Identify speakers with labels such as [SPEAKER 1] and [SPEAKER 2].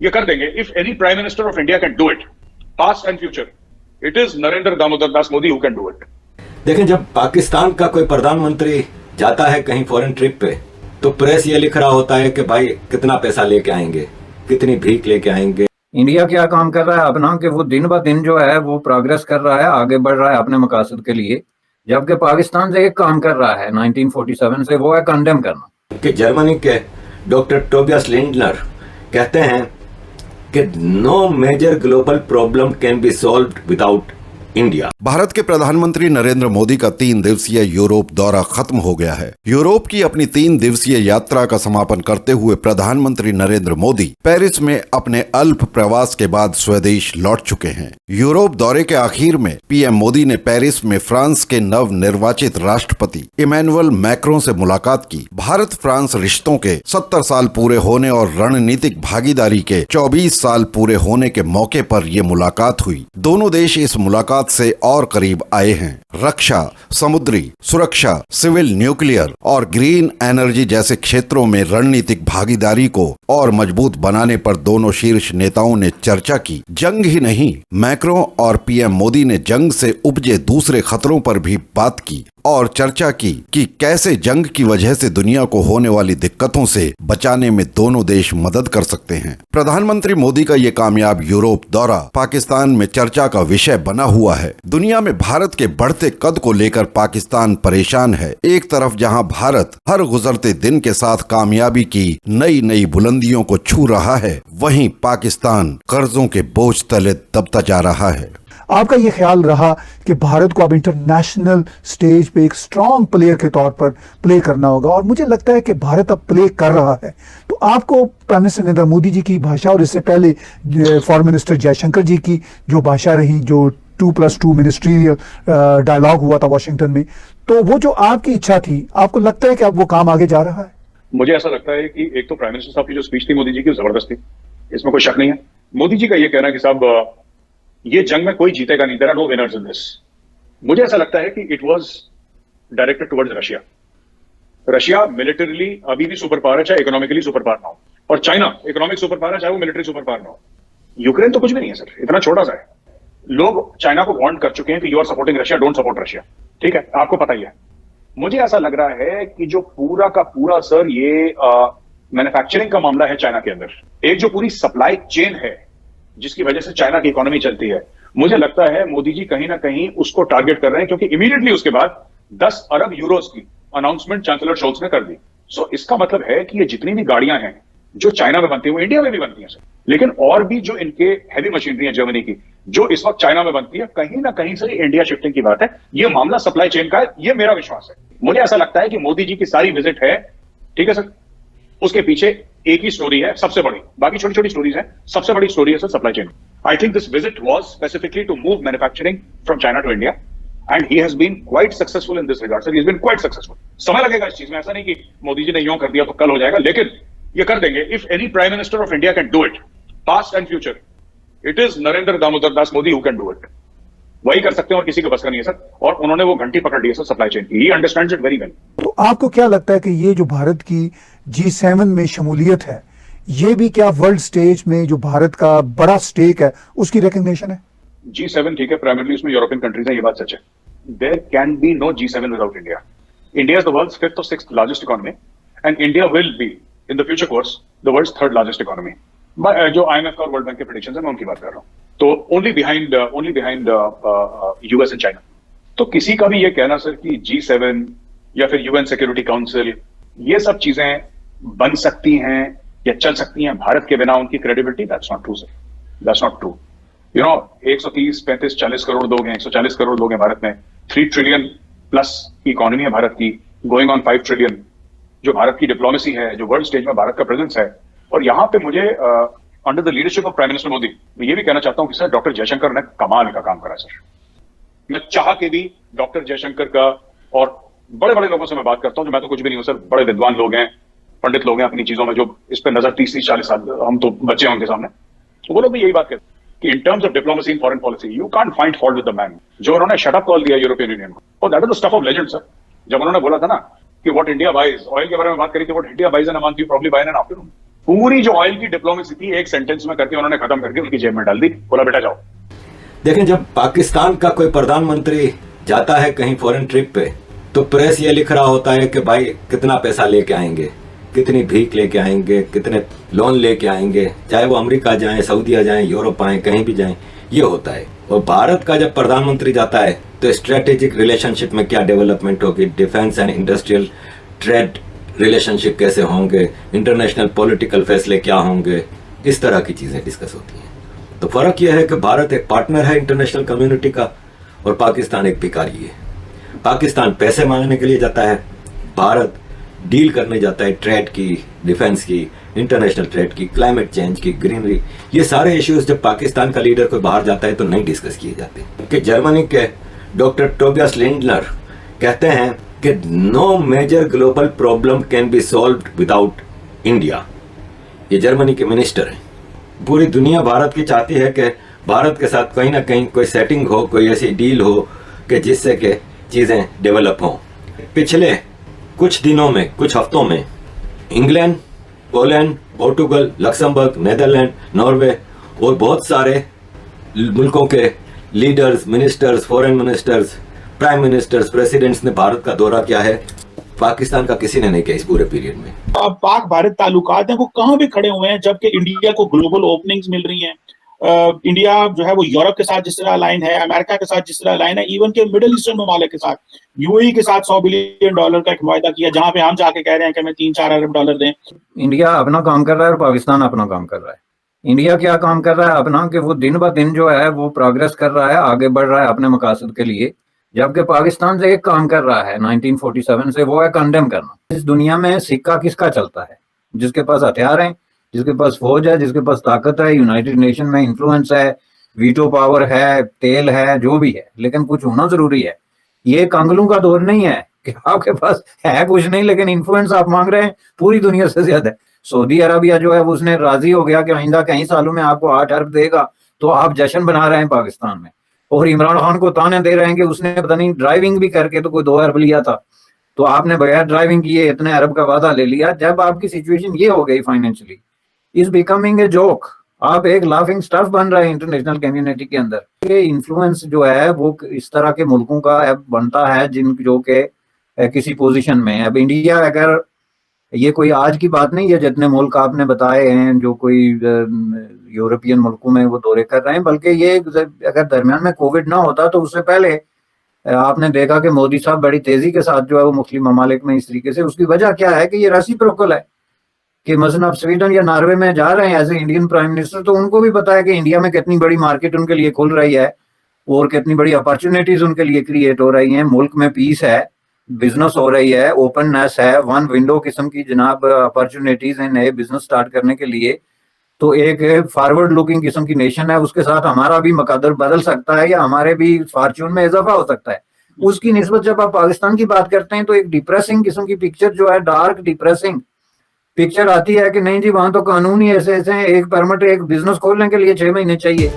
[SPEAKER 1] ये कर देंगे। If any prime minister of India can do it, past and future, it is Narendra Damodar Das Modi who can do it.
[SPEAKER 2] देखें, जब पाकिस्तान का कोई प्रधानमंत्री जाता है कहीं फॉरेन ट्रिप पे, तो प्रेस ये लिख रहा होता है कि भाई कितना पैसा लेके आएंगे, कितनी भीख लेके आएंगे।
[SPEAKER 3] इंडिया क्या काम कर रहा है अपना कि वो दिन ब दिन जो है वो प्रोग्रेस कर रहा है, आगे बढ़ रहा है अपने मकासद के लिए, जबकि पाकिस्तान से एक काम कर रहा है 1947 से, वो है कंडेम करना।
[SPEAKER 2] कि जर्मनी के डॉक्टर टोबियास लिंडनर कहते हैं कि no major global problem can be solved without India.
[SPEAKER 4] Bharat के प्रधानमंत्री नरेंद्र मोदी का 3 दिवसीय यूरोप दौरा खत्म हो गया है। यूरोप की अपनी 3 दिवसीय यात्रा का समापन करते हुए प्रधानमंत्री नरेंद्र मोदी पेरिस में अपने अल्प प्रवास के बाद स्वदेश लौट चुके हैं। यूरोप दौरे के आखिर में पीएम मोदी ने पेरिस में फ्रांस के नव निर्वाचित राष्ट्रपति इमैनुअल मैक्रों से मुलाकात की। भारत फ्रांस रिश्तों के 70 साल पूरे होने और रणनीतिक भागीदारी के 24 साल पूरे होने के मौके पर ये मुलाकात हुई। दोनों देश इस मुलाकात से और करीब आए हैं। रक्षा, समुद्री सुरक्षा, सिविल, न्यूक्लियर और ग्रीन एनर्जी जैसे क्षेत्रों में रणनीतिक भागीदारी को और मजबूत बनाने पर दोनों शीर्ष नेताओं ने चर्चा की। जंग ही नहीं, मैक्रों और पीएम मोदी ने जंग से उपजे दूसरे खतरों पर भी बात की और चर्चा की कि कैसे जंग की वजह से दुनिया को होने वाली दिक्कतों से बचाने में दोनों देश मदद कर सकते हैं। प्रधानमंत्री मोदी का ये कामयाब यूरोप दौरा पाकिस्तान में चर्चा का विषय बना हुआ है। दुनिया में भारत के बढ़ते कद को लेकर पाकिस्तान परेशान है। एक तरफ जहां भारत हर गुजरते दिन के साथ कामयाबी की नई नई बुलंदियों को छू रहा है, वहीं पाकिस्तान कर्जों के बोझ तले दबता जा रहा है।
[SPEAKER 5] आपका ये ख्याल रहा कि भारत को अब इंटरनेशनल स्टेज पे एक स्ट्रॉन्ग प्लेयर के तौर पर प्ले करना होगा, और मुझे लगता है कि भारत अब प्ले कर रहा है। तो आपको प्राइम मिनिस्टर नरेंद्र मोदी जी की भाषा और इससे पहले फॉरेन मिनिस्टर जयशंकर जी की जो भाषा रही, जो 2+2 मिनिस्ट्रियल डायलॉग हुआ था वॉशिंगटन में, तो वो जो आपकी इच्छा थी, आपको लगता है कि अब वो काम आगे जा रहा है?
[SPEAKER 1] मुझे ऐसा लगता है कि एक तो प्राइम मिनिस्टर साहब की जो स्पीच थी मोदी जी की, जबरदस्त थी, इसमें कोई शक नहीं है। मोदी जी का ये कहना कि साहब ये जंग में कोई जीतेगा नहीं, there are no winners in this, मुझे ऐसा लगता है कि it was directed towards Russia. Russia militarily अभी भी सुपर पावर है, चाहे इकोनॉमिकली सुपर पावर ना हो, और चाइना इकोनॉमिक सुपर पावर है, चाहे वो मिलिट्री सुपर पावर ना हो। यूक्रेन तो कुछ भी नहीं है सर, इतना छोटा सा है। लोग चाइना को वार्न कर चुके हैं कि you are supporting Russia, don't support Russia, ठीक है, आपको पता ही है। मुझे ऐसा लग रहा है कि जो पूरा का पूरा सर ये मैन्युफैक्चरिंग का मामला है चाइना के अंदर, एक जो पूरी सप्लाई चेन है जिसकी वजह से चाइना की इकोनॉमी चलती है, मुझे लगता है मोदी जी कहीं ना कहीं उसको टारगेट कर रहे हैं, क्योंकि इमीडिएटली उसके बाद 10 अरब यूरोस की अनाउंसमेंट चांसलर शोल्स ने कर दी। सो इसका मतलब है कि ये जितनी भी गाड़ियां हैं जो चाइना में बनती है वो इंडिया में भी बनती हैं सर, लेकिन और भी जो इनके हैवी मशीनरी है जर्मनी की, जो इस वक्त चाइना में बनती है, कहीं ना कहीं से इंडिया शिफ्टिंग की बात है। ये मामला सप्लाई चेन का है, ये मेरा विश्वास है। मुझे ऐसा लगता है कि मोदी जी की सारी विजिट है, ठीक है सर, उसके पीछे एक ही स्टोरी है सबसे बड़ी, बाकी छोटी छोटी स्टोरीज हैं, सबसे बड़ी स्टोरी है sir supply chain. I think this visit was specifically to move manufacturing from China to India, and he has been quite successful in this regard sir, he has been quite successful. समय लगेगा इस चीज में, ऐसा नहीं कि मोदी जी ने यूं कर दिया तो कल हो जाएगा, लेकिन ये कर देंगे। If any prime minister of India can do it, past and future, it is Narendra Damodar Das Modi who can do it. वही कर सकते हैं और किसी को बस का नहीं है सर, और उन्होंने वो घंटी पकड़ ली है सर सप्लाई चेन की, he understands it very well.
[SPEAKER 5] तो आपको क्या लगता है कि ये जो भारत की G7 में शमूलियत है, ये भी क्या वर्ल्ड स्टेज में जो भारत का बड़ा स्टेक है उसकी रिकग्निशन है?
[SPEAKER 1] G7 ठीक है, प्राइमरली उसमें यूरोपियन कंट्रीज है, ये बात सच है। There can be no G7 without India. India is the world's 5th और 6th largest economy, and India will be in the future course the world's 3rd largest economy. जो IMF और world bank के predictions हैं, मैं उनकी बात कर रहा हूं, तो only behind US and China. तो किसी का भी ये कहना सर कि G7 या फिर UN सिक्योरिटी काउंसिल, ये सब चीजें बन सकती हैं या चल सकती हैं भारत के बिना उनकी credibility, that's not true sir, that's not true. You know 130, 35, 40 crore लोग हैं, 140 करोड़ लोग हैं भारत में, 3 ट्रिलियन प्लस की इकोनॉमी है भारत की, गोइंग ऑन 5 ट्रिलियन, जो भारत की डिप्लोमेसी है, जो वर्ल्ड स्टेज में भारत का प्रेजेंस है। और यहाँ पे मुझे under the leadership of prime minister Modi, मैं ये भी कहना चाहता हूँ कि सर डॉक्टर जयशंकर ने कमाल का काम करा सर। मैं चाह के भी डॉक्टर जयशंकर का, और बड़े बड़े लोगों से मैं बात करता हूँ, जो मैं तो कुछ भी नहीं हूँ सर, बड़े विद्वान लोग हैं, पंडित लोग हैं अपनी चीजों में, जो इस पर नजर 30-40 साल, हम तो बच्चे हैं उनके सामने, तो वो लोग भी यही बात कहते हैं कि in terms of diplomacy in foreign policy you can't find fault with the man. जो उन्होंने शट अप कॉल दिया यूरोपियन यूनियन को, और that is the stuff of legend sir. जब उन्होंने बोला था ना कि व्हाट इंडिया बाइज, ऑयल के बारे में बात करी थी, what India buys in a month you probably buy in an afternoon, पूरी जो ऑयल की डिप्लोमेसी थी एक सेंटेंस में करके उन्होंने खत्म करके उनकी जेब में डाल दी, बोला बेटा जाओ।
[SPEAKER 2] देखें, जब पाकिस्तान का कोई प्रधानमंत्री जाता है कहीं फॉरेन ट्रिप पे, तो प्रेस ये लिख रहा होता है कि भाई कितना पैसा लेके आएंगे, कितनी भीख लेके आएंगे, कितने लोन लेके आएंगे, चाहे वो अमेरिका जाएं, सऊदीया जाएं, यूरोप आए, कहीं भी जाएं, ये होता है। और भारत का जब प्रधानमंत्री जाता है तो स्ट्रेटेजिक रिलेशनशिप में क्या डेवलपमेंट होगी, defence and industrial trade relationship कैसे होंगे, इंटरनेशनल पॉलिटिकल फैसले क्या होंगे, इस तरह की चीजें डिस्कस होती हैं। तो फर्क यह है कि भारत एक पार्टनर है इंटरनेशनल कम्युनिटी का और पाकिस्तान एक भिखारी है। पाकिस्तान पैसे मांगने के लिए जाता है, भारत डील करने जाता है ट्रेड की, डिफेंस की, इंटरनेशनल ट्रेड की, क्लाइमेट चेंज की, ग्रीनरी। ये सारे इश्यूज जब पाकिस्तान का लीडर कोई बाहर जाता है तो नहीं डिस्कस किए जाते। कि जर्मनी के डॉक्टर टोबियास लिंडलर कहते हैं कि no major global problem can be solved without India. ये जर्मनी के मिनिस्टर हैं। पूरी दुनिया भारत की चाहती है कि भारत के साथ कहीं ना कहीं कोई सेटिंग हो, कोई ऐसी डील हो कि जिससे कि चीजें डेवलप हों। पिछले कुछ दिनों में, कुछ हफ्तों में England, Poland, Portugal, Luxembourg, Netherlands, Norway और बहुत सारे मुल्कों के leaders, ministers, foreign ministers, prime ministers, presidents ने भारत का दौरा किया है। पाकिस्तान का किसी ने नहीं किया इस पूरे पीरियड में।
[SPEAKER 6] अब पाक भारत ताल्लुकात हैं वो कहाँ भी खड़े हुए हैं, जबकि इंडिया को ग्लोबल ओपनिंग्स मिल रही हैं। इंडिया जो है वो यूरोप के साथ जिस तरह अलाइन है, अमेरिका के साथ जिस तरह अलाइन है, इवन के मिडिल ईस्टर्न ममालिक के साथ, यूएई के साथ $100 बिलियन का एक मुआहदा किया, जहां पे हम जाके कह रहे हैं कि हमें $3-4 अरब दें।
[SPEAKER 3] इंडिया अपना काम कर रहा है और पाकिस्तान अपना काम कर रहा है। इंडिया क्या काम कर रहा है अपना, कि वो दिन ब दिन जो है वो प्रोग्रेस कर रहा है, आगे बढ़ रहा है अपने मकासद के लिए, जबकि पाकिस्तान से एक काम कर रहा है 1947 से, वो है कंडेम करना। इस दुनिया में सिक्का किसका चलता है? जिसके पास हथियार हैं, जिसके पास फौज है, जिसके पास ताकत है, यूनाइटेड नेशन में इन्फ्लुएंस है, वीटो पावर है, तेल है, जो भी है, लेकिन कुछ होना जरूरी है। ये कंगलों का दौर नहीं है कि आपके पास है कुछ नहीं लेकिन इन्फ्लुएंस आप मांग रहे हैं पूरी दुनिया से ज्यादा। सऊदी अरबिया जो है उसने राजी हो गया कि आइंदा कई सालों में आपको 8 अरब देगा, तो आप जश्न बना रहे हैं पाकिस्तान में। और इमरान खान को ताने दे रहे हैं कि उसने पता नहीं ड्राइविंग भी करके तो कोई 2 अरब लिया था, तो आपने बगैर ड्राइविंग किए इतने अरब का वादा ले लिया। जब आपकी सिचुएशन ये हो गई financially, is becoming a joke, आप एक लाफिंग स्टफ बन रहे हैं इंटरनेशनल कम्युनिटी के अंदर। ये इन्फ्लुएंस जो है वो इस तरह के मुल्कों का अब बनता है जिन जो के किसी पोजीशन में। अब इंडिया, अगर ये कोई आज की बात नहीं है जितने मुल्क आपने बताए हैं जो कोई यूरोपियन मुल्कों में वो दौरे कर रहे हैं, बल्कि ये अगर दरमियान में कोविड ना होता तो उससे पहले आपने देखा कि मोदी साहब बड़ी तेजी के साथ जो है वो मुस्लिम ममालिक में इस तरीके से, उसकी वजह क्या है कि ये रेसिप्रोकल है कि मसलन आप स्वीडन या नॉर्वे में जा रहे हैं as a Indian prime minister, तो उनको भी पता है कि इंडिया में कितनी बड़ी मार्केट उनके लिए खुल रही है और कितनी बड़ी अपॉर्चुनिटीज उनके लिए क्रिएट हो रही हैं। मुल्क में पीस है, बिजनेस हो रही है, ओपननेस है, वन विंडो किस्म की जनाब अपॉर्चुनिटीज हैं नए बिजनेस स्टार्ट करने के लिए। तो एक फॉरवर्ड लुकिंग किस्म की नेशन है, उसके साथ हमारा भी मकदर बदल सकता है या हमारे भी फॉर्च्यून में इजाफा हो सकता है। उसकी निस्बत जब आप पाकिस्तान की बात करते हैं तो एक डिप्रेसिंग किस्म की पिक्चर जो है, डार्क डिप्रेसिंग पिक्चर आती है कि नहीं जी वहां तो कानून ही ऐसे ऐसे हैं, एक परमिट एक बिजनेस खोलने के लिए 6 महीने चाहिए।